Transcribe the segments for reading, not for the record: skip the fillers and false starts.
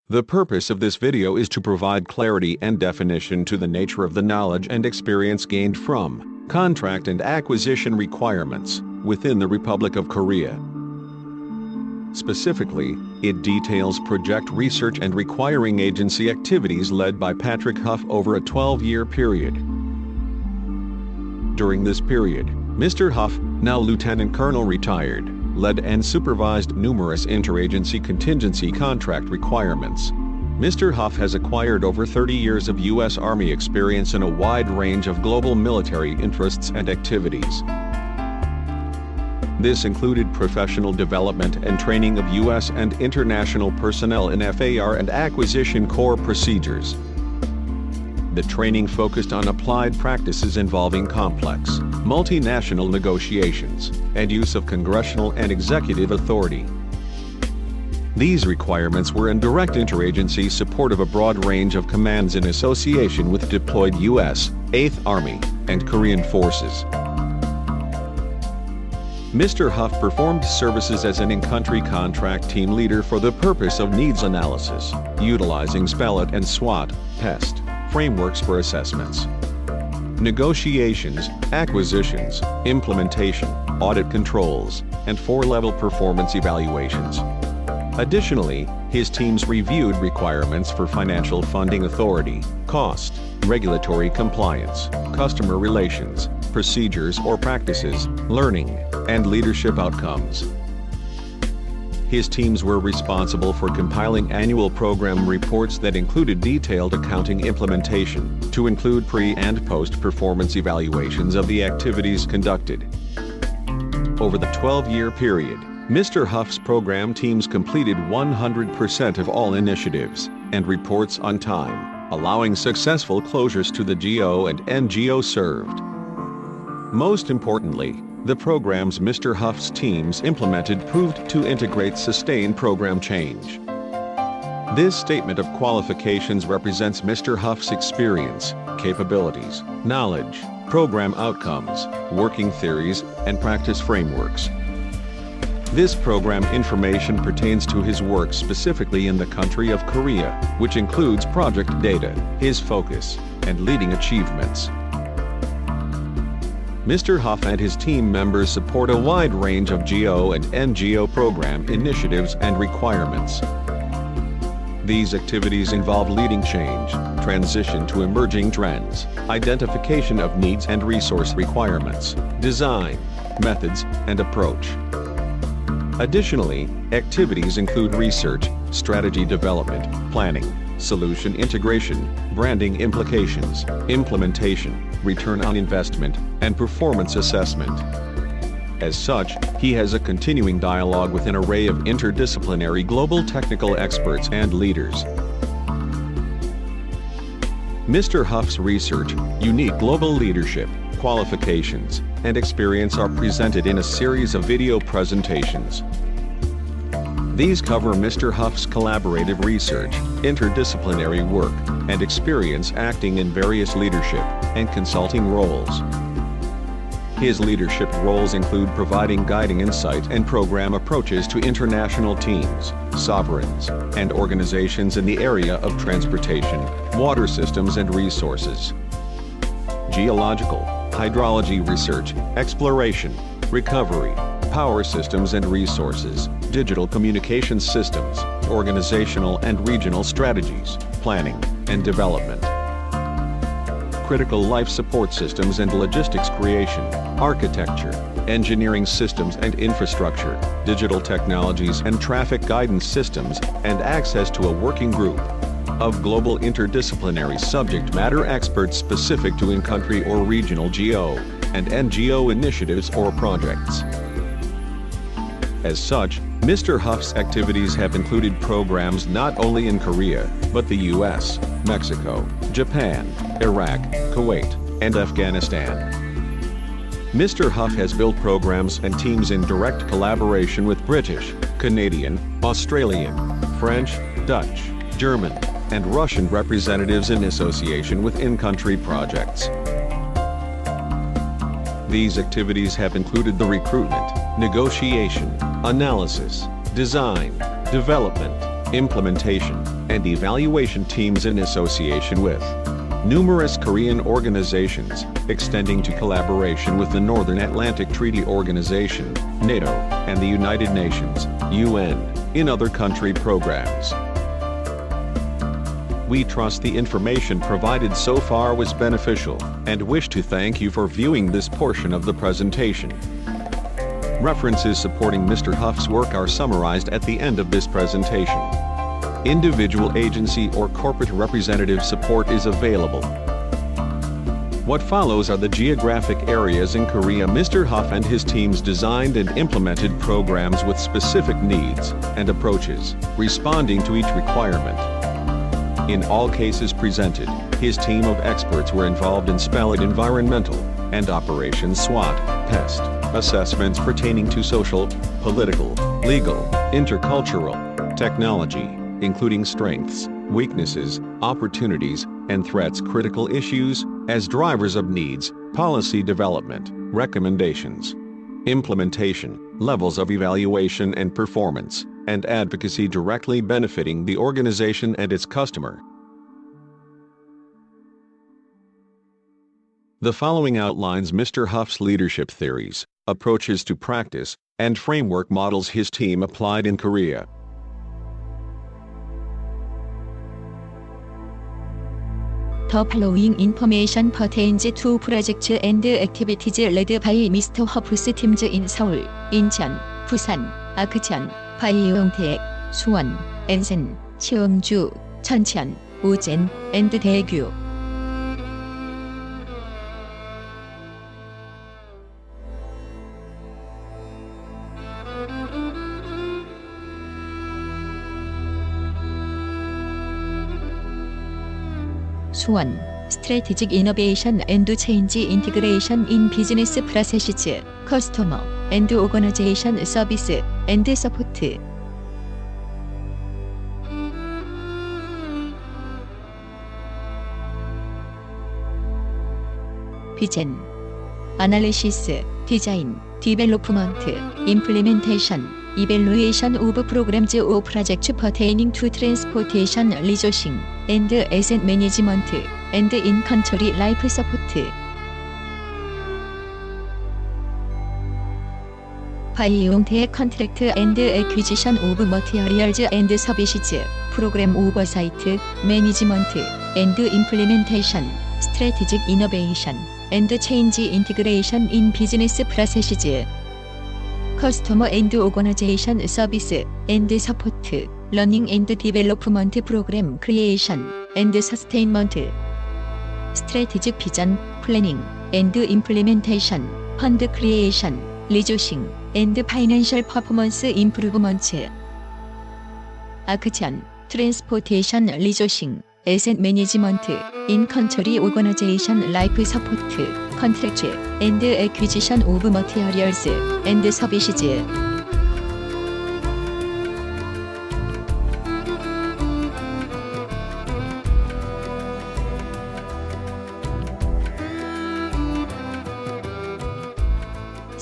The purpose of this video is to provide clarity and definition to the nature of the knowledge and experience gained from contract and acquisition requirements within the Republic of Korea. Specifically, it details project research and requiring agency activities led by Patrick Huff over a 12-year period. During this period, Mr. Huff, now Lieutenant Colonel retired, led and supervised numerous interagency contingency contract requirements. Mr. Huff has acquired over 30 years of U.S. Army experience in a wide range of global military interests and activities. This included professional development and training of U.S. and international personnel in FAR and acquisition core procedures. The training focused on applied practices involving complex, multinational negotiations, and use of congressional and executive authority. These requirements were in direct interagency support of a broad range of commands in association with deployed U.S., 8th Army, and Korean forces. Mr. Huff performed services as an in-country contract team leader for the purpose of needs analysis, utilizing SPELIT and SWOT, PEST, frameworks for assessments, negotiations, acquisitions, implementation, audit controls, and 4-level performance evaluations. Additionally, his teams reviewed requirements for financial funding authority, cost, regulatory compliance, customer relations, procedures or practices, learning, and leadership outcomes. His teams were responsible for compiling annual program reports that included detailed accounting implementation, to include pre- and post-performance evaluations of the activities conducted. Over the 12-year period, Mr. Huff's program teams completed 100% of all initiatives and reports on time, allowing successful closures to the GO and NGO served. Most importantly, the programs Mr. Huff's teams implemented proved to integrate sustained program change. This statement of qualifications represents Mr. Huff's experience, capabilities, knowledge, program outcomes, working theories, and practice frameworks. This program information pertains to his work specifically in the country of Korea, which includes project data, his focus, and leading achievements. Mr. Huff and his team members support a wide range of GO and NGO program initiatives and requirements. These activities involve leading change, transition to emerging trends, identification of needs and resource requirements, design, methods, and approach. Additionally, activities include research, strategy development, planning, solution integration, branding implications, implementation, return on investment, and performance assessment. As such, he has a continuing dialogue with an array of interdisciplinary global technical experts and leaders. Mr. Huff's research, unique global leadership, qualifications, and experience are presented in a series of video presentations. These cover Mr. Huff's collaborative research, interdisciplinary work, and experience acting in various leadership and consulting roles. His leadership roles include providing guiding insight and program approaches to international teams, sovereigns, and organizations in the area of transportation, water systems and resources, geological, hydrology research, exploration, recovery, power systems and resources, digital communication systems, organizational and regional strategies, planning and development, critical life support systems and logistics creation, architecture, engineering systems and infrastructure, digital technologies and traffic guidance systems, and access to a working group of global interdisciplinary subject matter experts specific to in-country or regional GO and NGO initiatives or projects. As such, Mr. Huff's activities have included programs not only in Korea, but the US, Mexico, Japan, Iraq, Kuwait, and Afghanistan. Mr. Huff has built programs and teams in direct collaboration with British, Canadian, Australian, French, Dutch, German, and Russian representatives in association with in-country projects. These activities have included the recruitment, negotiation, analysis, design, development, implementation, and evaluation teams in association with numerous Korean organizations, extending to collaboration with the Northern Atlantic Treaty Organization, NATO, and the United Nations, UN, in other country programs. We trust the information provided so far was beneficial, and wish to thank you for viewing this portion of the presentation. References supporting Mr. Huff's work are summarized at the end of this presentation. Individual agency or corporate representative support is available. What follows are the geographic areas in Korea Mr. Huff and his teams designed and implemented programs with specific needs and approaches, responding to each requirement. In all cases presented, his team of experts were involved in SPELIT environmental and Operation SWAT, pest, assessments pertaining to social, political, legal, intercultural, technology, including strengths, weaknesses, opportunities, and threats, critical issues, as drivers of needs, policy development, recommendations, implementation, levels of evaluation and performance, and advocacy directly benefiting the organization and its customer. The following outlines Mr. Huff's leadership theories, approaches to practice, and framework models his team applied in Korea. The following information pertains to projects and activities led by Mr. Huff's teams in Seoul, Incheon, Busan, Akcheon, 바이용택, 수원, 엔산, 치음주, 천천, 우젠, and 대규. 수원, Strategic Innovation and Change Integration in Business Processes, Customer and Organization Service and Support. Vision, Analysis, Design, Development, Implementation, Evaluation of Programs or Projects pertaining to Transportation, Resourcing, and Asset Management, and in-country life support. 바이용택 Contract and Acquisition of Materials and Services, Program Oversight, Management, and Implementation, Strategic Innovation, and Change Integration in Business Processes. Customer and Organization Service and Support, Learning and Development Program Creation and Sustainment. Strategic Vision, Planning, and Implementation, Fund Creation, Resourcing, and Financial Performance Improvements. Akcheon, Transportation Resourcing, Asset Management, In-Country Organization Life Support, Contract, and Acquisition of Materials and Services.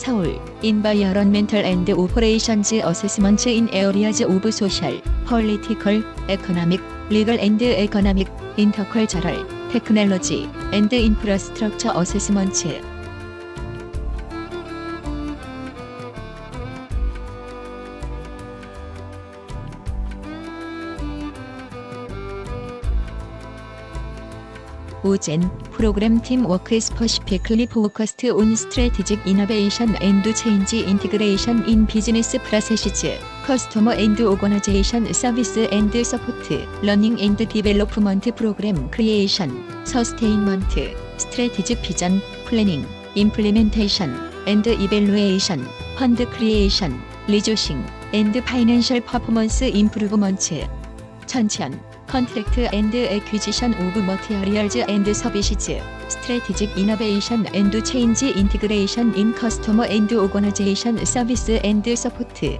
서울, Environmental and Operations Assessments in Areas of Social, Political, Economic, Legal and Economic, Intercultural, Technology, and Infrastructure Assessments. 우젠, Program Team Work specifically focused on strategic innovation and change integration in business processes, customer and organization service and support, learning and development program creation, sustainment, strategic vision, planning, implementation, and evaluation, fund creation, resourcing, and financial performance improvements. 천천, Contract and Acquisition of Materials and Services, Strategic Innovation and Change Integration in Customer and Organization Service and Support.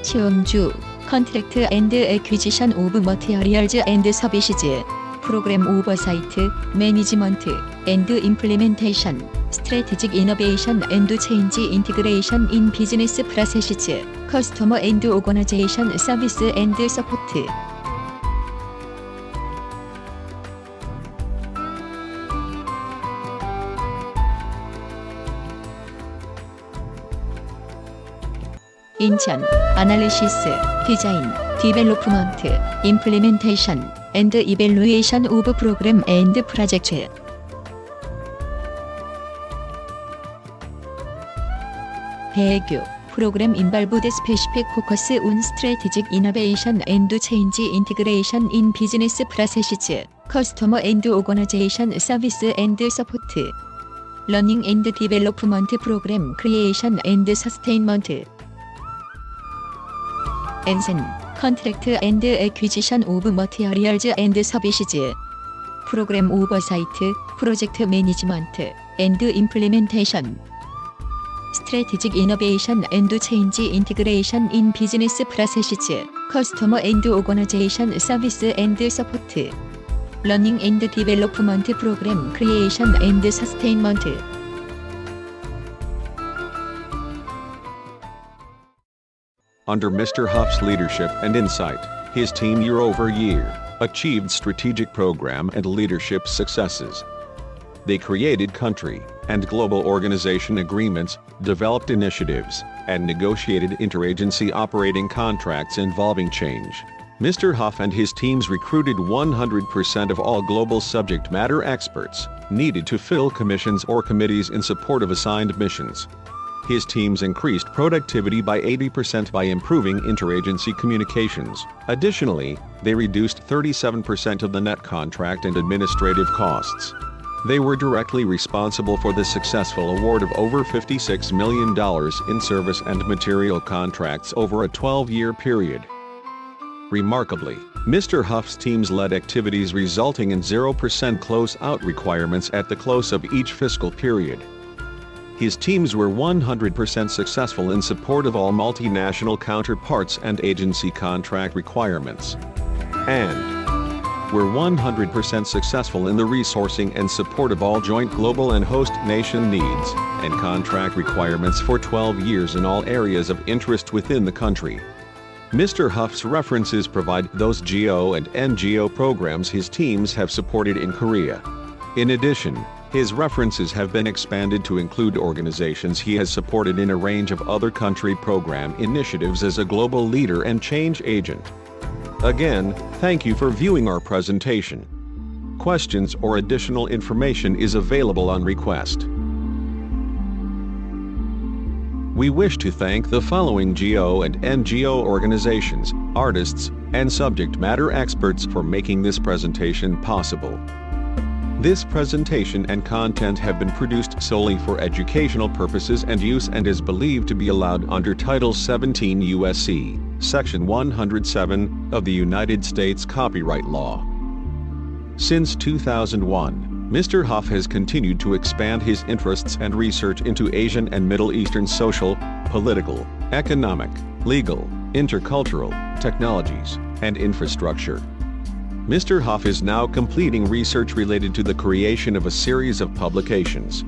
치음주, Contract and Acquisition of Materials and Services, Program Oversight, Management, and Implementation, Strategic Innovation and Change Integration in Business Processes, Customer and Organization Service and Support. 인천, Analysis, Design, Development, Implementation, and Evaluation of Program and Project. 배교, Program involved specific focus on strategic innovation and change integration in business processes, customer and organization service and support. Learning and development program creation and sustainment. Ensign, Contract and Acquisition of Materials and Services. Program Oversight, Project Management, and Implementation. Strategic Innovation and Change Integration in Business Processes, Customer and Organization Service and Support. Learning and Development Program Creation and Sustainment. Under Mr. Huff's leadership and insight, his team year-over-year achieved strategic program and leadership successes. They created country and global organization agreements, developed initiatives, and negotiated interagency operating contracts involving change. Mr. Huff and his teams recruited 100% of all global subject matter experts needed to fill commissions or committees in support of assigned missions. His teams increased productivity by 80% by improving interagency communications. Additionally, they reduced 37% of the net contract and administrative costs. They were directly responsible for the successful award of over $56 million in service and material contracts over a 12-year period. Remarkably, Mr. Huff's teams led activities resulting in 0% close-out requirements at the close of each fiscal period. His teams were 100% successful in support of all multinational counterparts and agency contract requirements. And were 100% successful in the resourcing and support of all joint global and host nation needs and contract requirements for 12 years in all areas of interest within the country. Mr. Huff's references provide those GO and NGO programs his teams have supported in Korea. In addition, his references have been expanded to include organizations he has supported in a range of other country program initiatives as a global leader and change agent. Again, thank you for viewing our presentation. Questions or additional information is available on request. We wish to thank the following GO and NGO organizations, artists, and subject matter experts for making this presentation possible. This presentation and content have been produced solely for educational purposes and use and is believed to be allowed under Title 17 U.S.C. Section 107 of the United States Copyright Law. Since 2001, Mr. Huff has continued to expand his interests and research into Asian and Middle Eastern social, political, economic, legal, intercultural, technologies, and infrastructure. Mr. Huff is now completing research related to the creation of a series of publications.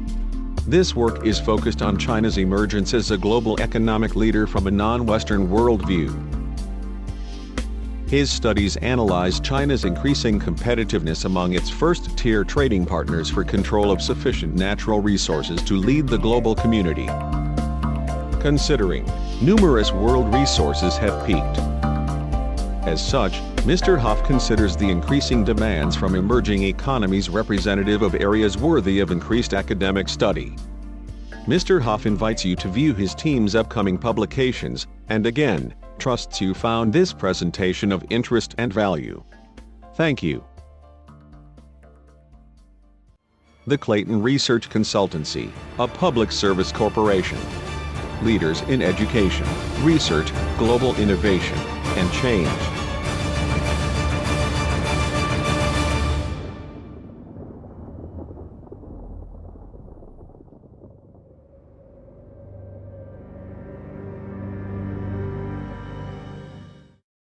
This work is focused on China's emergence as a global economic leader from a non-Western worldview. His studies analyze China's increasing competitiveness among its first-tier trading partners for control of sufficient natural resources to lead the global community. Considering numerous world resources have peaked. As such, Mr. Huff considers the increasing demands from emerging economies representative of areas worthy of increased academic study. Mr. Huff invites you to view his team's upcoming publications, and again, trusts you found this presentation of interest and value. Thank you. The Clayton Research Consultancy, a public service corporation. Leaders in education, research, global innovation, and change.